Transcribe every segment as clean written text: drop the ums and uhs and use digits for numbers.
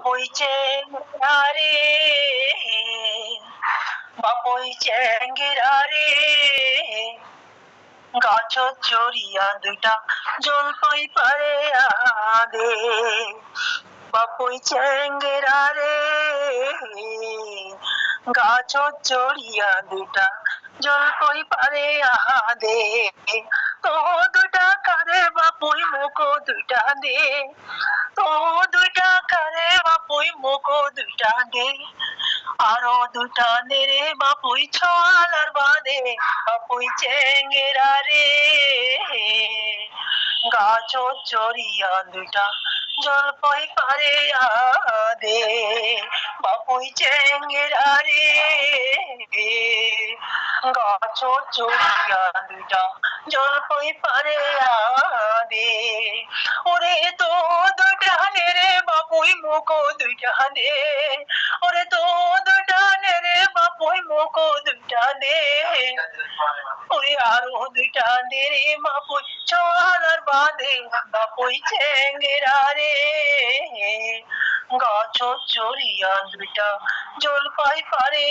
বাপুই চেঙ্গা রে, বাপুই চেঙ্গেরা রে, গাছ চড়িয়া দুইটা জলপাই পারে আদে। বাপুই চেঙ্গেরা রে, গাছ চড়িয়া দুইটা জলপাই পারে আদে। তো দুইটা কারে বাপুই মুখো দুইটা দে, তো দুইটা কারে বাপুই মুখো দুইটা দে। আরো দুটা দে রে বাপুই ছলার বাদে। বাপুই চেঙ্গেরা রে, গাছ চড়িয়া দুইটা জলপাই পারে আদে। বাপুই চেঙ্গেরা রে, গাছ চড়িয়া দুইটা জলপাই পারে আদে। ওরে তো দুইটা নে রে বাপুই মুখো দুইটা দে, ওরে তো দুইটা নে রে বাপুই মুখো দুইটা দে। ওরে আরো দুইটা দে রে বাপুই ছলার বাদে। বাপুই চেঙ্গেরা রে, গাছ চড়িয়া দুইটা জলপাই পারে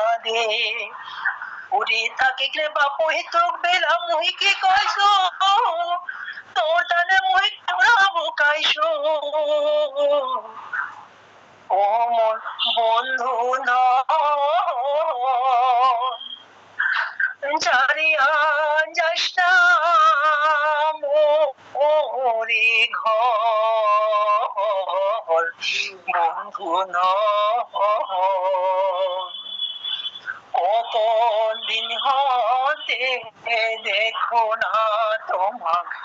আদে। ওরে থাকে রে বাপুই তোক বেলা মুই কি কইছো, তোর তানে মুই তোরা বুকাইছো। ও মোর বন্ধু ছাড়িয়া যাস না মোরে ঘর, বন্ধু কত দিন হতে দেখো না তোমাকে